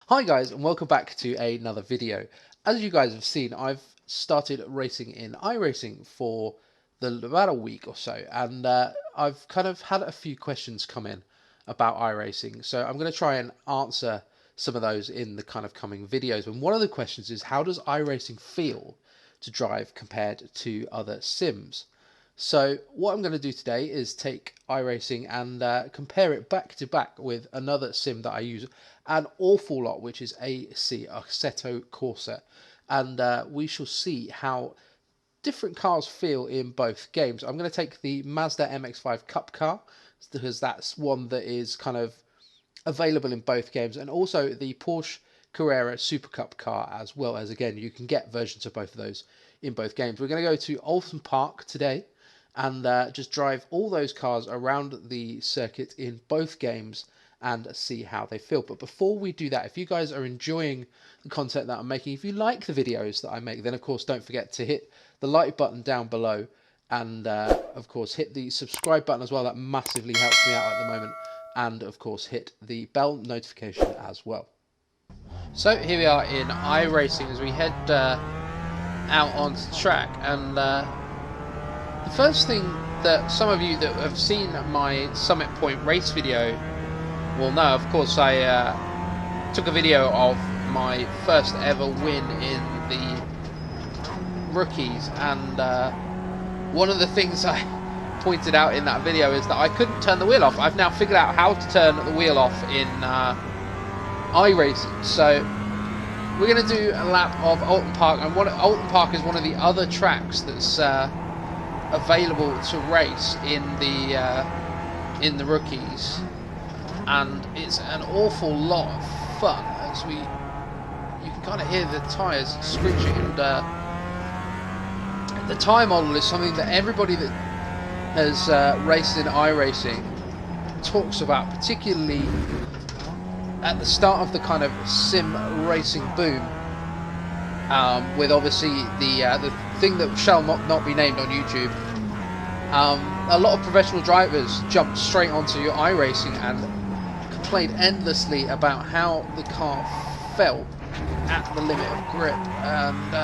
Hi guys, and welcome back to another video. As you guys have seen, I've started racing in iRacing for about a week or so, and I've kind of had a few questions come in about iRacing, so I'm going to try and answer some of those in the kind of coming videos. And one of the questions is, how does iRacing feel to drive compared to other sims? So what I'm going to do today is take iRacing and compare it back to back with another sim that I use an awful lot, which is Assetto Corsa. And we shall see how different cars feel in both games. I'm going to take the Mazda MX-5 Cup car, because that's one that is kind of available in both games, and also the Porsche Carrera Super Cup car as well, as again you can get versions of both of those in both games. We're going to go to Oulton Park today and just drive all those cars around the circuit in both games and see how they feel. But before we do that, if you guys are enjoying the content that I'm making, if you like the videos that I make, then of course don't forget to hit the like button down below, and of course hit the subscribe button as well. That massively helps me out at the moment. And of course hit the bell notification as well. So here we are in iRacing as we head out onto the track, and the first thing that some of you that have seen my Summit Point race video will know, of course, I took a video of my first ever win in the rookies, and one of the things I pointed out in that video is that I couldn't turn the wheel off. I've now figured out how to turn the wheel off in iRacing. So we're going to do a lap of Oulton Park, and Oulton Park is one of the other tracks that's available to race in the rookies, and it's an awful lot of fun as you can kind of hear the tyres screeching, and the tyre model is something that everybody that has raced in iRacing talks about, particularly at the start of the kind of sim racing boom, with obviously the thing that shall not be named on YouTube. A lot of professional drivers jumped straight onto iRacing and complained endlessly about how the car felt at the limit of grip, and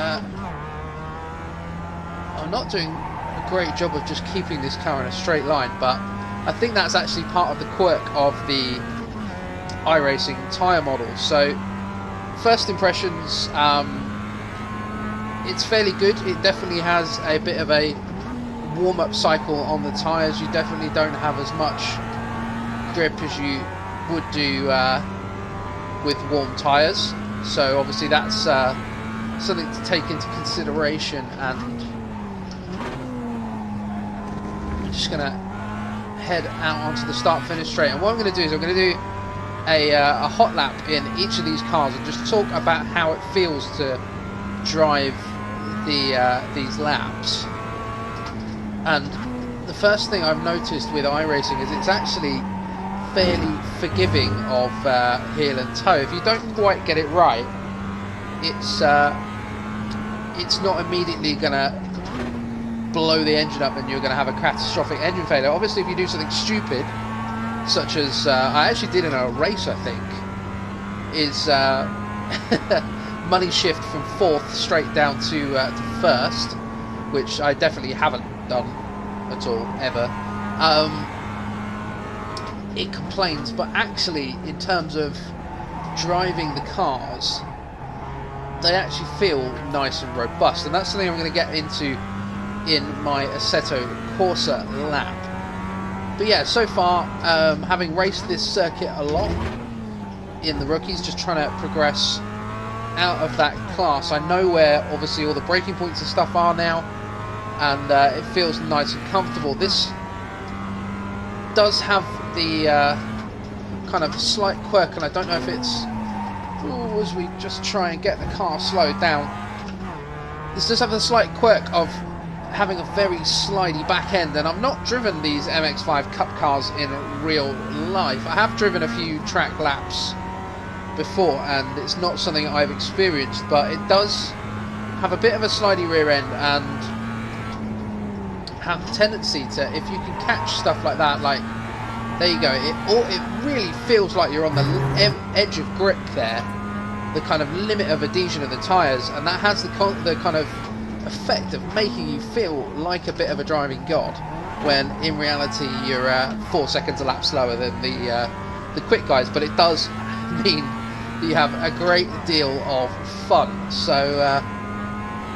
I'm not doing a great job of just keeping this car in a straight line, but I think that's actually part of the quirk of the iRacing tyre model. So first impressions, it's fairly good. It definitely has a bit of a warm-up cycle on the tyres. You definitely don't have as much grip as you would do with warm tyres, so obviously that's something to take into consideration. And I'm just gonna head out onto the start-finish straight, and what I'm going to do is I'm going to do a hot lap in each of these cars and just talk about how it feels to drive these laps. And the first thing I've noticed with iRacing is it's actually fairly forgiving of heel and toe. If you don't quite get it right, it's not immediately going to blow the engine up and you're going to have a catastrophic engine failure. Obviously, if you do something stupid, such as I actually did in a race, I think, is money shift from 4th straight down to 1st, which I definitely haven't done at all ever. It complains, but actually in terms of driving the cars, they actually feel nice and robust, and that's something I'm going to get into in my Assetto Corsa lap. But yeah, so far, having raced this circuit a lot in the rookies, just trying to progress out of that class, I know where obviously all the braking points and stuff are now, and it feels nice and comfortable. This does have the kind of slight quirk, and I don't know if it's... Ooh, as we just try and get the car slowed down, this does have the slight quirk of having a very slidey back end, and I've not driven these MX-5 Cup cars in real life. I have driven a few track laps before, and it's not something I've experienced, but it does have a bit of a slidey rear end and have the tendency to, if you can catch stuff like that, like, there you go, it really feels like you're on the edge of grip there, the kind of limit of adhesion of the tyres, and that has the kind of effect of making you feel like a bit of a driving god, when in reality you're 4 seconds a lap slower than the quick guys. But it does mean that you have a great deal of fun. So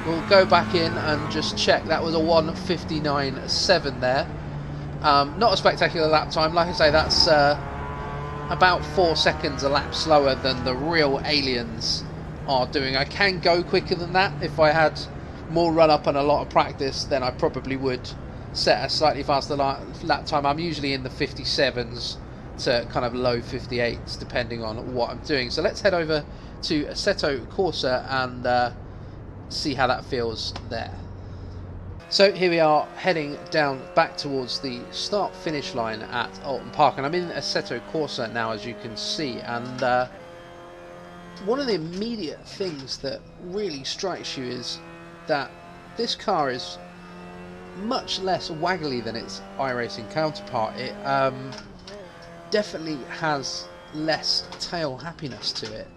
we'll go back in and just check. That was a 1:59.7 there. Not a spectacular lap time. Like I say, that's about 4 seconds a lap slower than the real aliens are doing. I can go quicker than that. If I had more run up and a lot of practice, then I probably would set a slightly faster lap time. I'm usually in the 57s to kind of low 58s depending on what I'm doing. So let's head over to Assetto Corsa and see how that feels there. So here we are heading down back towards the start finish line at Alton Park, and I'm in Assetto Corsa now, as you can see. And one of the immediate things that really strikes you is that this car is much less waggly than its iRacing counterpart. It definitely has less tail happiness to it,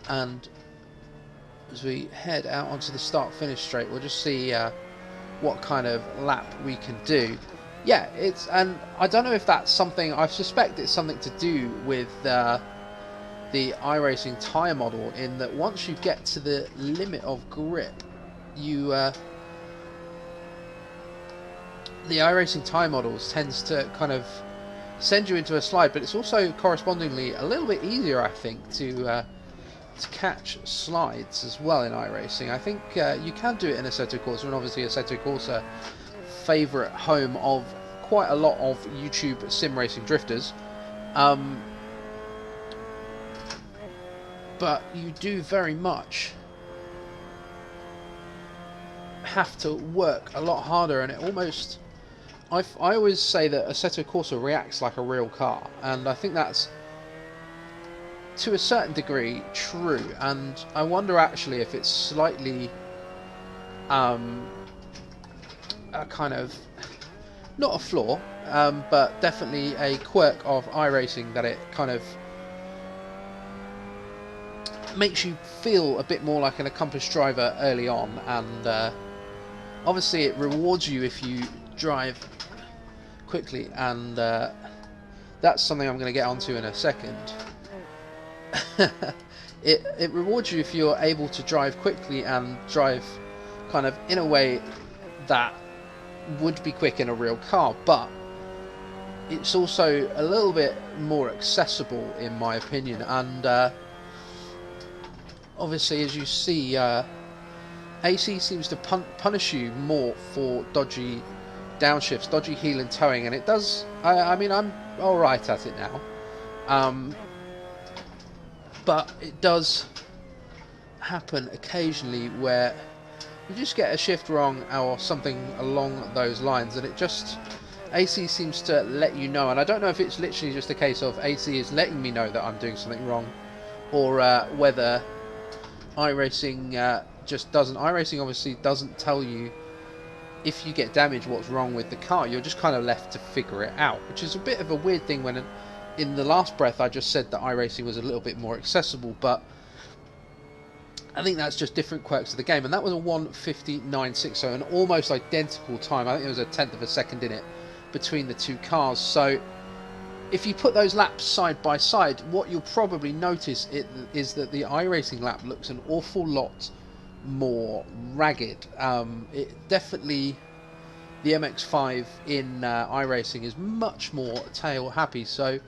and as we head out onto the start finish straight, we'll just see what kind of lap we can do. Yeah, and I don't know if that's something, I suspect it's something to do with the iRacing tyre model, in that once you get to the limit of grip, you the iRacing tyre models tends to kind of send you into a slide, but it's also correspondingly a little bit easier, I think, to catch slides as well in iRacing. I think you can do it in Assetto Corsa, and obviously Assetto Corsa, favourite home of quite a lot of YouTube sim racing drifters. But you do very much have to work a lot harder, and it almost, I always say that Assetto Corsa reacts like a real car, and I think that's to a certain degree true. And I wonder actually if it's slightly a kind of, not a flaw, but definitely a quirk of iRacing, that it kind of makes you feel a bit more like an accomplished driver early on, and obviously it rewards you if you drive quickly, and that's something I'm going to get onto in a second. It rewards you if you're able to drive quickly and drive kind of in a way that would be quick in a real car, but it's also a little bit more accessible in my opinion. And obviously, as you see, AC seems to punish you more for dodgy downshifts, dodgy heel and towing, and it does. I mean, I'm alright at it now, but it does happen occasionally where you just get a shift wrong or something along those lines, and it just, AC seems to let you know. And I don't know if it's literally just a case of AC is letting me know that I'm doing something wrong, or whether iRacing just doesn't. iRacing obviously doesn't tell you if you get damaged what's wrong with the car. You're just kind of left to figure it out, which is a bit of a weird thing when in the last breath I just said that iRacing was a little bit more accessible, but I think that's just different quirks of the game. And that was a 1:59.60, an almost identical time. I think there was a tenth of a second in it between the two cars. So if you put those laps side by side, what you'll probably notice is that the iRacing lap looks an awful lot more ragged. It definitely, the MX-5 in iRacing is much more tail happy. So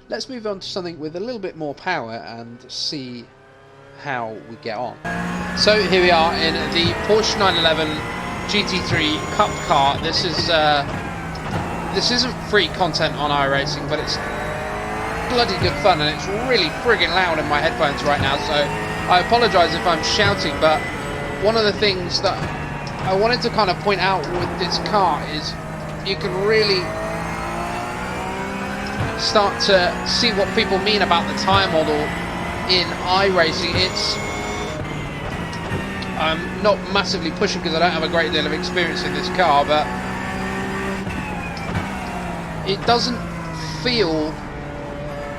let's move on to something with a little bit more power and see how we get on. So here we are in the Porsche 911 GT3 Cup car. This isn't free content on iRacing, but it's bloody good fun, and it's really friggin' loud in my headphones right now, so I apologise if I'm shouting. But one of the things that I wanted to kind of point out with this car is you can really start to see what people mean about the tyre model in iRacing. I'm not massively pushing because I don't have a great deal of experience in this car, but it doesn't feel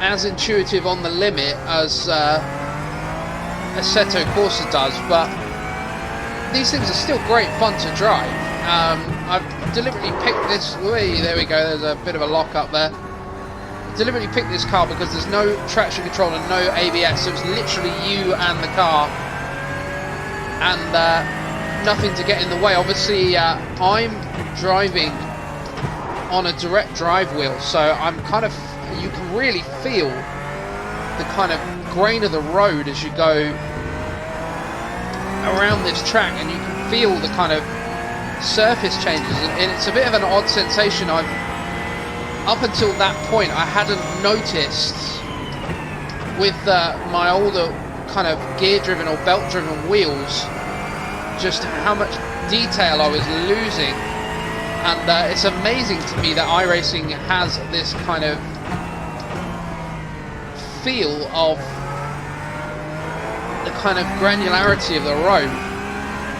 as intuitive on the limit as Assetto Corsa does, but these things are still great fun to drive. I've deliberately picked this. There we go. There's a bit of a lock up there. Deliberately picked this car because there's no traction control and no ABS, so it's literally you and the car, and nothing to get in the way. Obviously, I'm driving on a direct drive wheel, so I'm kind of, you can really feel the kind of grain of the road as you go around this track, and you can feel the kind of surface changes, and it's a bit of an odd sensation. Up until that point, I hadn't noticed with my older kind of gear-driven or belt-driven wheels just how much detail I was losing, and it's amazing to me that iRacing has this kind of feel of the kind of granularity of the road.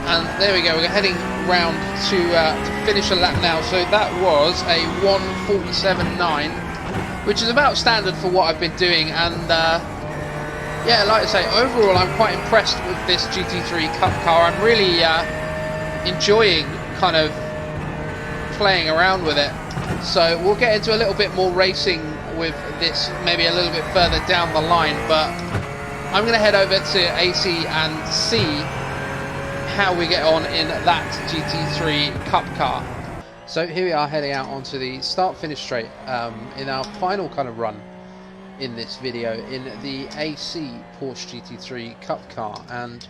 And there we go, we're heading round to finish a lap now. So that was a 1:47.9, which is about standard for what I've been doing. And yeah, like I say, overall I'm quite impressed with this GT3 Cup car. I'm really enjoying kind of playing around with it. So we'll get into a little bit more racing with this maybe a little bit further down the line, but I'm going to head over to AC and see how we get on in that GT3 Cup car. So here we are heading out onto the start-finish straight in our final kind of run in this video in the AC Porsche GT3 Cup car. And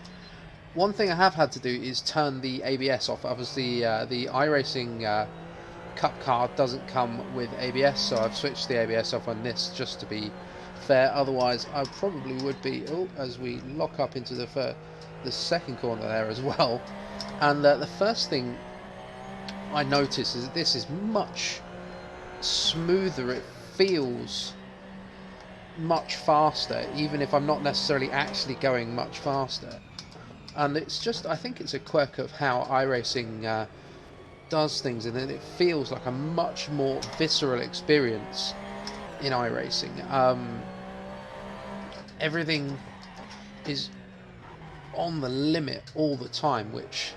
one thing I have had to do is turn the ABS off. Obviously the iRacing Cup car doesn't come with ABS, so I've switched the ABS off on this just to be fair. Otherwise I probably would be, as we lock up into the second corner there as well. And the first thing I notice is that this is much smoother. It feels much faster, even if I'm not necessarily actually going much faster. And it's just, I think it's a quirk of how iRacing does things, and then it feels like a much more visceral experience in iRacing. Everything is on the limit all the time, which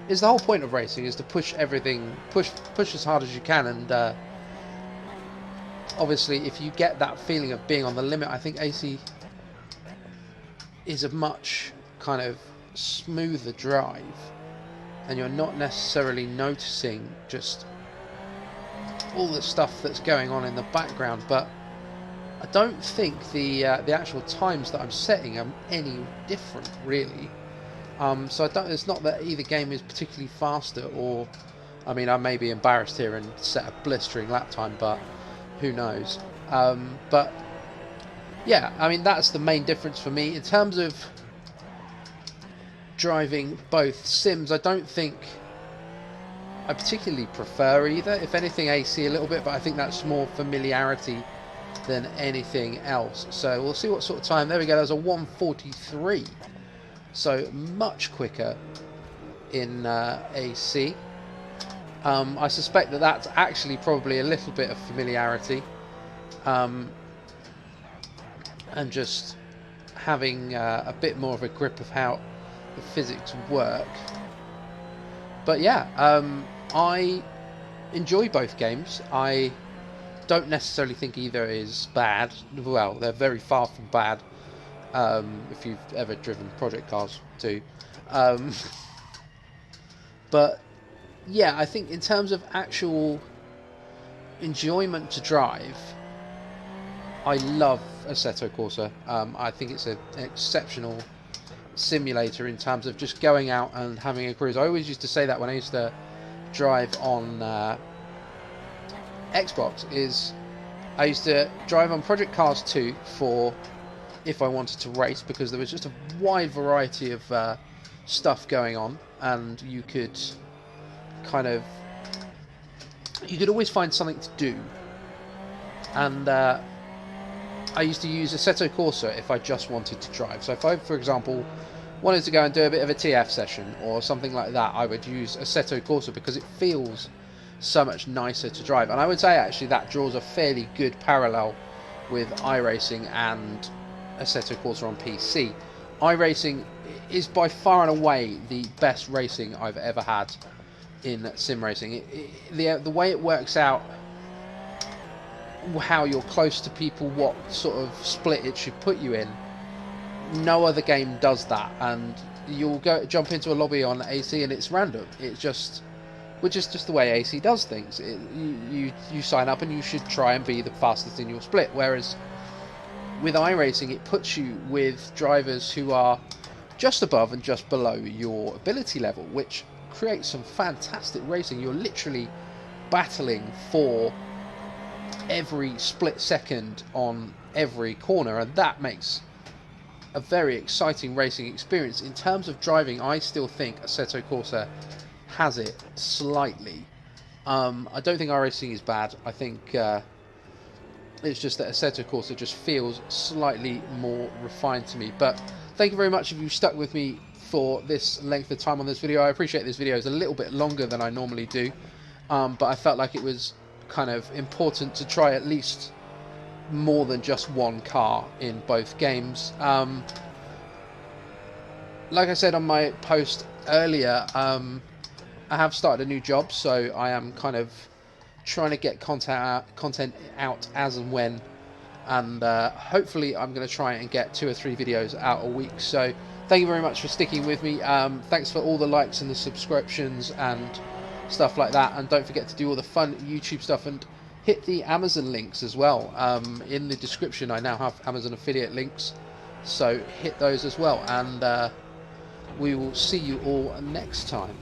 is the whole point of racing, is to push everything, push as hard as you can. And obviously if you get that feeling of being on the limit, I think AC is a much kind of smoother drive, and you're not necessarily noticing just all the stuff that's going on in the background. But I don't think the actual times that I'm setting are any different really. So it's not that either game is particularly faster, or I mean, I may be embarrassed here and set a blistering lap time, but who knows. But yeah, I mean, that's the main difference for me in terms of driving both sims. I don't think I particularly prefer either. If anything, AC a little bit, but I think that's more familiarity than anything else. So we'll see what sort of time. There we go, there's a 1:43, so much quicker in AC. I suspect that that's actually probably a little bit of familiarity, and just having a bit more of a grip of how the physics work. But yeah, I enjoy both games. I don't necessarily think either is bad. Well, they're very far from bad, if you've ever driven project cars too. But yeah, I think in terms of actual enjoyment to drive, I love Assetto Corsa. I think it's an exceptional simulator in terms of just going out and having a cruise. I always used to say that when I used to drive on Xbox, is I used to drive on Project Cars 2 for if I wanted to race, because there was just a wide variety of stuff going on, and you could always find something to do. And I used to use Assetto Corsa if I just wanted to drive. So if I, for example, wanted to go and do a bit of a TF session or something like that, I would use Assetto Corsa because it feels so much nicer to drive. And I would say actually that draws a fairly good parallel with iRacing and Assetto Corsa on PC. iRacing is by far and away the best racing I've ever had in sim racing. The way it works out, how you're close to people, what sort of split it should put you in, no other game does that. And you'll jump into a lobby on AC and it's random. It's just, which is just the way AC does things. You sign up and you should try and be the fastest in your split. Whereas with iRacing, it puts you with drivers who are just above and just below your ability level, which creates some fantastic racing. You're literally battling for every split second on every corner, and that makes a very exciting racing experience. In terms of driving, I still think Assetto Corsa has it slightly. I don't think iRacing is bad. I think it's just that Assetto Corsa just feels slightly more refined to me. But thank you very much if you stuck with me for this length of time on this video. I appreciate this video is a little bit longer than I normally do, but I felt like it was kind of important to try at least more than just one car in both games. Like I said on my post earlier, I have started a new job, so I am kind of trying to get content out as and when, and hopefully I'm going to try and get 2 or 3 videos out a week. So thank you very much for sticking with me. Thanks for all the likes and the subscriptions and stuff like that, and don't forget to do all the fun YouTube stuff and hit the Amazon links as well. In the description I now have Amazon affiliate links, so hit those as well, and we will see you all next time.